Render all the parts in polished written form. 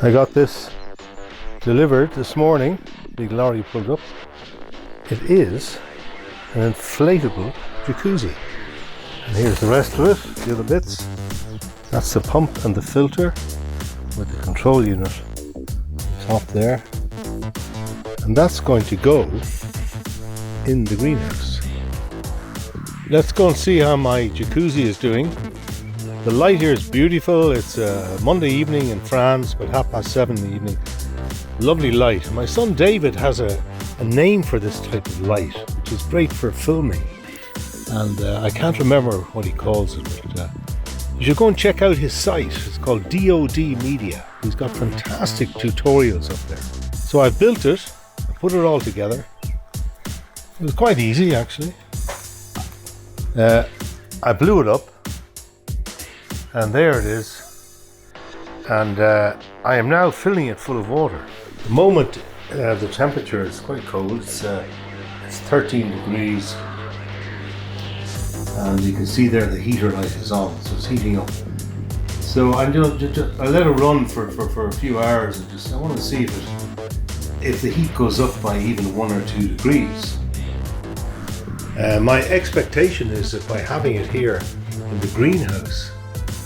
I got this delivered this morning. Big lorry pulled up. It is an inflatable jacuzzi. And here's the rest of it, the other bits. That's the pump and the filter with the control unit top there. And that's going to go in the greenhouse. Let's go and see how my jacuzzi is doing. The light here is beautiful. It's a Monday evening in France, about 7:30 in the evening. Lovely light. My son David has a name for this type of light, which is great for filming. And I can't remember what he calls it, but you should go and check out his site. It's called DOD Media. He's got fantastic tutorials up there. So I built it, I put it all together. It was quite easy, actually. I blew it up, and there it is. And I am now filling it full of water. At the moment, the temperature is quite cold. It's 13 degrees. And you can see there the heater light is on, so it's heating up. So I let it run for a few hours, and I want to see if the heat goes up by even 1 or 2 degrees. My expectation is that by having it here in the greenhouse,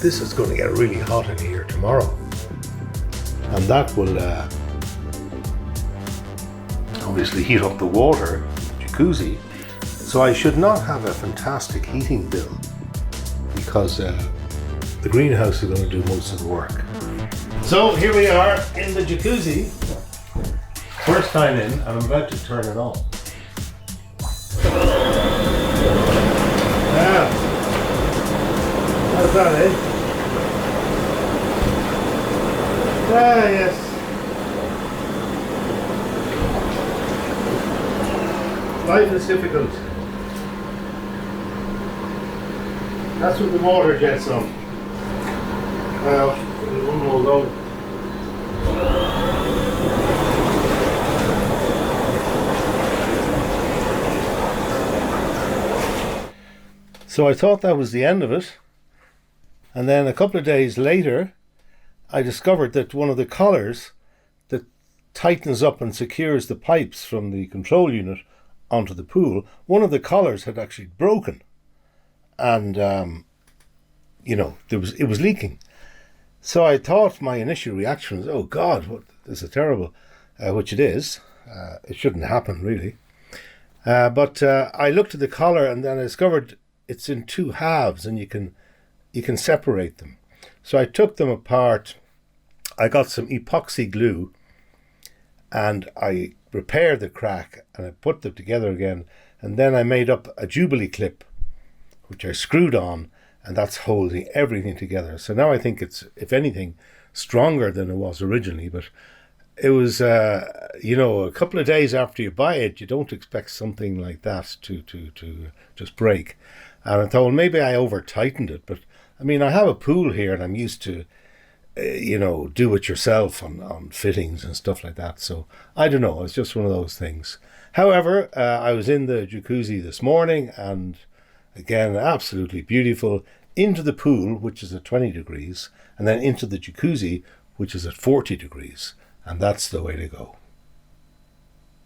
this is going to get really hot in here tomorrow, and that will obviously heat up the water, jacuzzi. So I should not have a fantastic heating bill, because the greenhouse is going to do most of the work. So here we are in the jacuzzi, first time in, and I'm about to turn it on. Yeah. How's that, eh? Ah, yes. Life is difficult. That's what the water gets on. Well, one more go. So I thought that was the end of it. And then a couple of days later, I discovered that one of the collars that tightens up and secures the pipes from the control unit onto the pool, one of the collars had actually broken. And, it was leaking. So I thought my initial reaction was, oh God, this is terrible, which it is. It shouldn't happen, really. But I looked at the collar, and then I discovered it's in 2 halves, and you can separate them. So I took them apart. I got some epoxy glue, and I repaired the crack, and I put them together again. And then I made up a Jubilee clip, which I screwed on, and that's holding everything together. So now I think it's, if anything, stronger than it was originally. But it was, a couple of days after you buy it, you don't expect something like that to just break. And I thought, well, maybe I over-tightened it. But, I mean, I have a pool here, and I'm used to, do it yourself on fittings and stuff like that. So, I don't know. It's just one of those things. However, I was in the jacuzzi this morning, and again, absolutely beautiful, into the pool, which is at 20 degrees, and then into the jacuzzi, which is at 40 degrees. And that's the way to go.